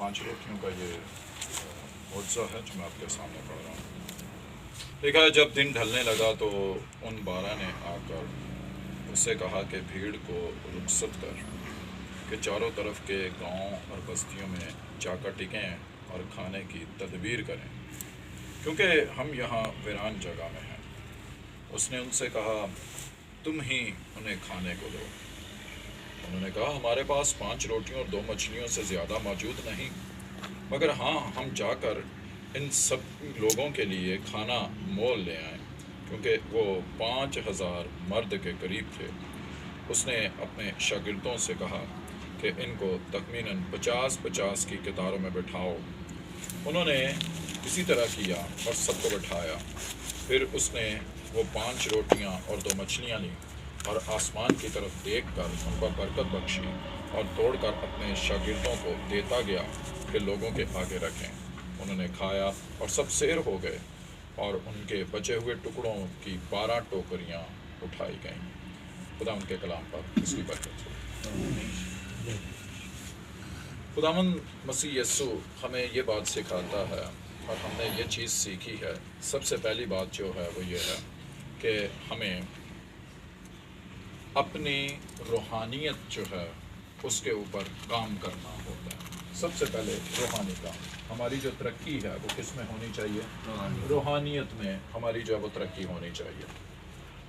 5 रोटियों का ये मुआवजा है जो मैं आपके सामने पढ़ रहा हूँ। देखा है, जब दिन ढलने लगा तो उन 12 ने आकर उससे कहा कि भीड़ को रुखसत कर कि चारों तरफ के गांव और बस्तियों में जाकर टिकें और खाने की तदबीर करें, क्योंकि हम यहाँ वीरान जगह में हैं। उसने उनसे कहा, तुम ही उन्हें खाने को दो। उन्होंने कहा, हमारे पास 5 रोटियों और 2 मछलियों से ज़्यादा मौजूद नहीं, मगर हाँ, हम जाकर इन सब लोगों के लिए खाना मोल ले आएं, क्योंकि वो 5000 मर्द के करीब थे। उसने अपने शागिर्दों से कहा कि इनको तखमीनन 50-50 की कतारों में बिठाओ। उन्होंने इसी तरह किया और सबको बिठाया। फिर उसने वो 5 रोटियां और 2 मछलियां लीं और आसमान की तरफ देखकर उन पर बरकत बख्शी और तोड़कर अपने शागिर्दों को देता गया कि लोगों के आगे रखें। उन्होंने खाया और सब सैर हो गए, और उनके बचे हुए टुकड़ों की 12 टोकरियां उठाई गईं। खुदा उनके कलाम पर इसकी बरकत हो। खुदावंद मसीह यस्सु हमें ये बात सिखाता है, और हमने ये चीज़ सीखी है। सबसे पहली बात जो है वो ये है कि हमें अपनी रूहानियत जो है उसके ऊपर काम करना होता है। सबसे पहले रूहानी काम। हमारी जो तरक्की है वो किस में होनी चाहिए? रूहानियत में हमारी जो है वो तरक्की होनी चाहिए।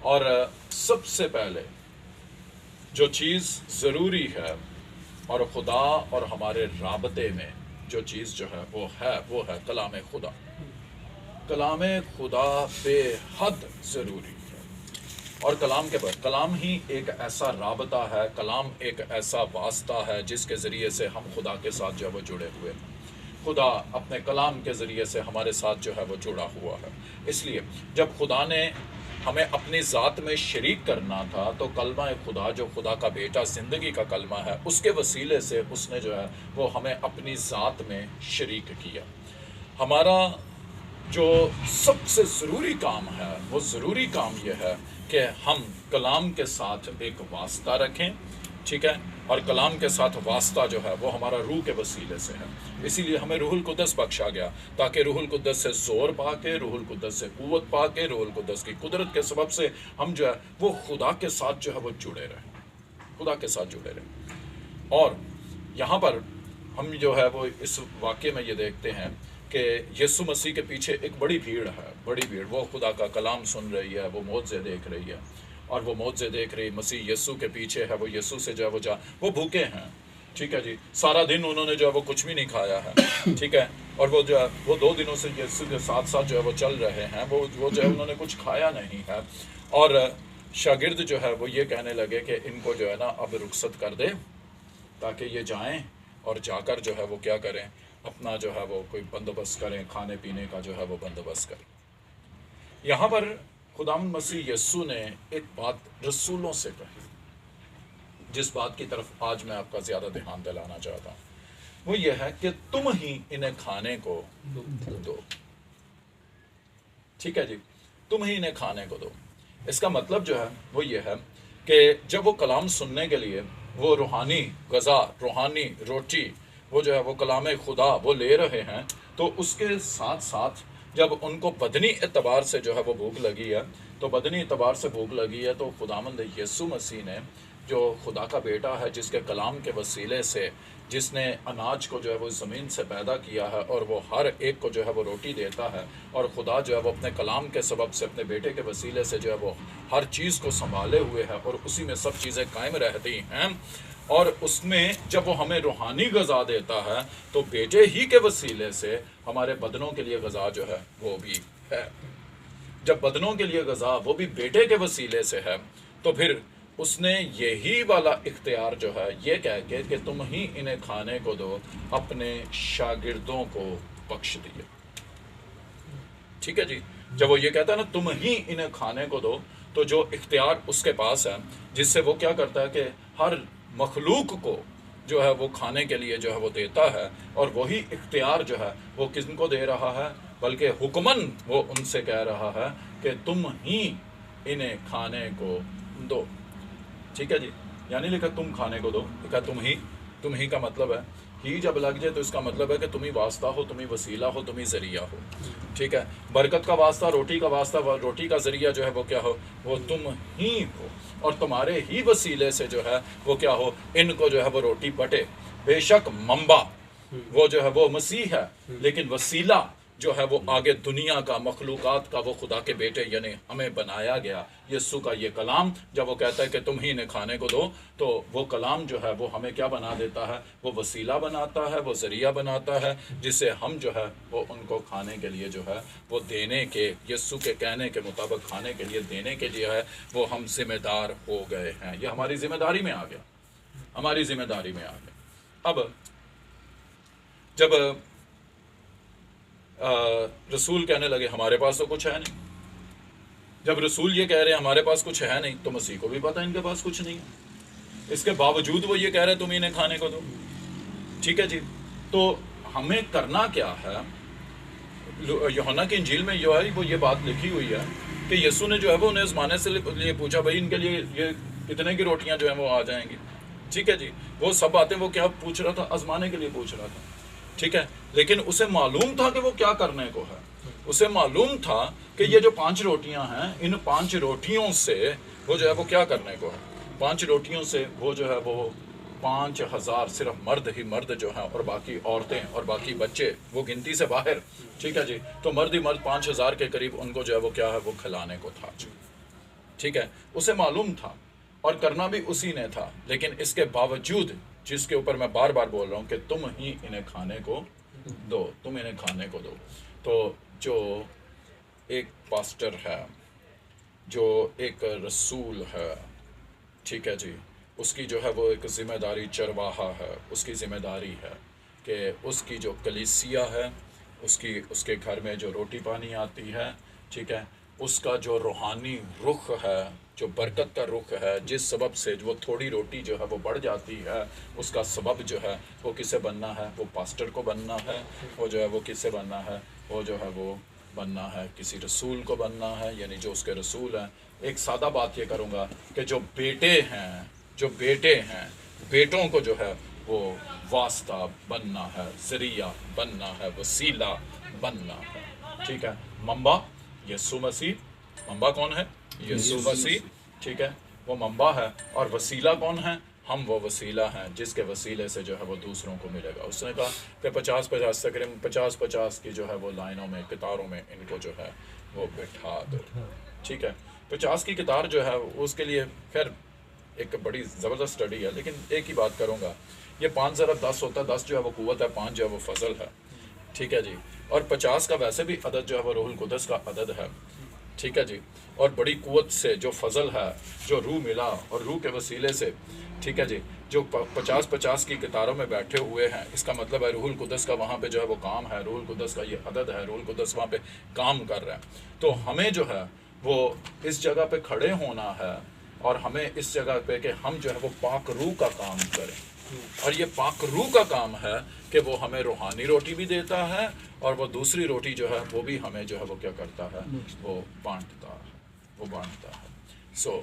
और सबसे पहले जो चीज़ ज़रूरी है और खुदा और हमारे राबते में जो चीज़ जो है वो है कलाम खुदा। कलाम खुदा बेहद ज़रूरी है। और कलाम के बाद कलाम ही एक ऐसा राबता है, कलाम एक ऐसा वास्ता है जिसके ज़रिए से हम खुदा के साथ जो है वो जुड़े हुए हैं। खुदा अपने कलाम के ज़रिए से हमारे साथ जो है वो जुड़ा हुआ है। इसलिए जब खुदा ने हमें अपनी ज़ात में शरीक करना था तो कलमा खुदा, जो खुदा का बेटा ज़िंदगी का कलमा है, उसके वसीले से उसने जो है वो हमें अपनी ज़ात में शरीक किया। हमारा जो सबसे ज़रूरी काम है वो ज़रूरी काम यह है कि हम कलाम के साथ एक वास्ता रखें, ठीक है। और कलाम के साथ वास्ता जो है वो हमारा रूह के वसीले से है। इसीलिए हमें रूहुल कुद्दस बख्शा गया, ताकि रूहुल कुद्दस से ज़ोर पा के, रूहुल कुद्दस से क़ुव्वत पा के, रूहुल कुद्दस की कुदरत के सबब से हम जो है वो खुदा के साथ जो है वो जुड़े रहें, खुदा के साथ जुड़े रहें। और यहाँ पर हम जो है वो इस वाक़े में ये देखते हैं कि यीशु मसीह के पीछे एक बड़ी भीड़ है, बड़ी भीड़। वो खुदा का कलाम सुन रही है, वो मौज़े देख रही है, और वो मौज़े देख रही मसीह यीशु के पीछे है। वो यीशु से जो है वो भूखे हैं, ठीक है जी। सारा दिन उन्होंने जो है वो कुछ भी नहीं खाया है, ठीक है। और वो जो है वो 2 दिनों से यीशु के साथ साथ जो है वो चल रहे हैं, वो जो है उन्होंने कुछ खाया नहीं है। और शागिर्द जो है वो ये कहने लगे कि इनको जो है ना अब रुखसत कर दे, ताकि ये जाएं और जाकर जो है वो क्या करें, अपना जो है वो कोई बंदोबस्त करें, खाने पीने का जो है वो बंदोबस्त करें। यहाँ पर खुदावंद मसीह यस्सु ने एक बात रसूलों से कही, जिस बात की तरफ आज मैं आपका ज़्यादा ध्यान दिलाना चाहता हूँ, वो ये है कि तुम ही इन्हें खाने को दो, ठीक है जी। तुम ही इन्हें खाने को दो। इसका मतलब जो है वो ये है कि जब वो कलाम सुनने के लिए वो रूहानी ग़ज़ा, रूहानी रोटी, वो जो है वो कलाम खुदा वो ले रहे हैं, तो उसके साथ साथ जब उनको बदनी एतबार से जो है वो भूख लगी है, तो बदनी एतबार से भूख लगी है, तो खुदावंद यीशु मसीह ने, जो खुदा का बेटा है, जिसके कलाम के वसीले से, जिसने अनाज को जो है वो ज़मीन से पैदा किया है और वो हर एक को जो है वो रोटी देता है, और खुदा जो है वो अपने कलाम के सबब से, अपने बेटे के वसीले से जो है वो हर चीज़ को संभाले हुए है, और उसी में सब चीज़ें कायम रहती हैं। और उसमें जब वो हमें रूहानी ग़ज़ा देता है, तो बेटे ही के वसीले से हमारे बदनों के लिए ग़ज़ा जो है वो भी है। जब बदनों के लिए ग़ज़ा वो भी बेटे के वसीले से है, तो फिर उसने यही वाला इख्तियार जो है ये कह के कि तुम ही इन्हें खाने को दो, अपने शागिर्दों को बख्श दिए, ठीक है जी। जब वो ये कहता है ना तुम ही इन्हें खाने को दो, तो जो इख्तियार उसके पास है, जिससे वो क्या करता है कि हर मखलूक को जो है वो खाने के लिए जो है वो देता है, और वही इख्तियार जो है वो किनको दे रहा है, बल्कि हुक्मन वो उनसे कह रहा है कि तुम ही इन्हें खाने को दो, ठीक है जी। यानी लिखा तुम खाने को दो, लिखा तुम ही का मतलब है ہی جب لگ جائے تو اس کا مطلب ہے کہ تم ہی واسطہ ہو، تم ہی وسیلہ ہو، تم ہی ذریعہ ہو. ٹھیک ہے، برکت کا واسطہ، روٹی کا واسطہ، روٹی کا ذریعہ جو ہے وہ کیا ہو، وہ تم ہی ہو، اور تمہارے ہی وسیلے سے جو ہے وہ کیا ہو، ان کو جو ہے وہ روٹی بٹے. بے شک منبع وہ جو ہے وہ مسیح ہے، لیکن وسیلہ جو ہے وہ آگے دنیا کا، مخلوقات کا، وہ خدا کے بیٹے یعنی ہمیں بنایا گیا یسوع کا یہ کلام. جب وہ کہتا ہے کہ تم ہی انہیں کھانے کو دو، تو وہ کلام جو ہے وہ ہمیں کیا بنا دیتا ہے، وہ وسیلہ بناتا ہے، وہ ذریعہ بناتا ہے، جس سے ہم جو ہے وہ ان کو کھانے کے لیے جو ہے وہ دینے کے، یسوع کے کہنے کے مطابق کھانے کے لیے دینے کے لیے ہے وہ ہم ذمہ دار ہو گئے ہیں. یہ ہماری ذمہ داری میں آ گیا، ہماری ذمہ داری میں آ گیا. اب جب رسول کہنے لگے ہمارے پاس تو کچھ ہے نہیں، جب رسول یہ کہہ رہے ہیں ہمارے پاس کچھ ہے نہیں، تو مسیح کو بھی پتہ ان کے پاس کچھ نہیں ہے، اس کے باوجود وہ یہ کہہ رہے تم انہیں کھانے کو دو. ٹھیک ہے جی، تو ہمیں کرنا کیا ہے؟ یوحنا کی انجیل میں جو ہے وہ یہ بات لکھی ہوئی ہے کہ یسوع نے جو ہے وہ انہیں آزمانے سے لیے پوچھا، بھائی ان کے لیے یہ کتنے کی روٹیاں جو ہیں وہ آ جائیں گی. ٹھیک ہے جی، وہ سب باتیں وہ کیا پوچھ رہا تھا؟ آزمانے کے لیے پوچھ رہا تھا. ٹھیک ہے، لیکن اسے معلوم تھا کہ وہ کیا کرنے کو ہے. اسے معلوم تھا کہ یہ جو 5 روٹیاں ہیں، ان 5 روٹیوں سے وہ جو ہے وہ کیا کرنے کو ہے. 5 روٹیوں سے وہ جو ہے وہ 5000 صرف مرد ہی مرد جو ہیں، اور باقی عورتیں اور باقی بچے وہ گنتی سے باہر. ٹھیک ہے جی، تو مرد ہی مرد 5000 کے قریب ان کو جو ہے وہ کیا ہے وہ کھلانے کو تھا. ٹھیک ہے، اسے معلوم تھا اور کرنا بھی اسی نے تھا، لیکن اس کے باوجود، جس کے اوپر میں بار بار بول رہا ہوں کہ تم ہی انہیں کھانے کو دو، تم انہیں کھانے کو دو. تو جو ایک پاسٹر ہے، جو ایک رسول ہے، ٹھیک ہے جی، اس کی جو ہے وہ ایک ذمہ داری، چرواہا ہے، اس کی ذمہ داری ہے کہ اس کی جو کلیسیا ہے، اس کے گھر میں جو روٹی پانی آتی ہے، ٹھیک ہے، اس کا جو روحانی رخ ہے، جو برکت کا رخ ہے، جس سبب سے وہ تھوڑی روٹی جو ہے وہ بڑھ جاتی ہے، اس کا سبب جو ہے وہ کسے بننا ہے؟ وہ پاسٹر کو بننا ہے. وہ جو ہے وہ کسے بننا ہے؟ وہ جو ہے وہ بننا ہے کسی رسول کو بننا ہے، یعنی جو اس کے رسول ہیں. ایک سادہ بات یہ کروں گا کہ جو بیٹے ہیں، جو بیٹے ہیں، بیٹوں کو جو ہے وہ واسطہ بننا ہے، ذریعہ بننا ہے، وسیلہ بننا ہے. ٹھیک ہے، منبع یسوع مسیح. منبع کون ہے؟ یسوع مسیح. ٹھیک ہے، وہ منبع ہے. اور وسیلہ کون ہے؟ ہم وہ وسیلہ ہیں جس کے وسیلے سے جو ہے وہ دوسروں کو ملے گا. اس نے کہا کہ 50-50 تقریباً 50-50 کی جو ہے وہ لائنوں میں، قطاروں میں ان کو جو ہے وہ بٹھا دو. ٹھیک ہے، 50 کی قطار جو ہے اس کے لیے خیر ایک بڑی زبردست اسٹڈی ہے، لیکن ایک ہی بات کروں گا. یہ 5 ضرب 10 ہوتا ہے، 10 جو ہے وہ قوت ہے، 5 جو ہے وہ فضل ہے. ٹھیک ہے جی، اور 50 کا ویسے بھی عدد جو ہے وہ روح القدس کا عدد ہے. ٹھیک ہے جی، اور بڑی قوت سے جو فضل ہے، جو روح ملا اور روح کے وسیلے سے، ٹھیک ہے جی، جو 50-50 کی قطاروں میں بیٹھے ہوئے ہیں، اس کا مطلب ہے روح القدس کا وہاں پہ جو ہے وہ کام ہے، روح القدس کا یہ عدد ہے، روح القدس وہاں پہ کام کر رہے ہیں. تو ہمیں جو ہے وہ اس جگہ پہ کھڑے ہونا ہے، اور ہمیں اس جگہ پہ کہ ہم جو ہے وہ پاک روح کا کام کریں. اور یہ پاک روح کا کام ہے کہ وہ ہمیں روحانی روٹی بھی دیتا ہے، اور وہ دوسری روٹی جو ہے وہ بھی ہمیں جو ہے وہ کیا کرتا ہے، وہ بانٹتا ہے. سو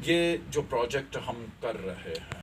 یہ جو پروجیکٹ ہم کر رہے ہیں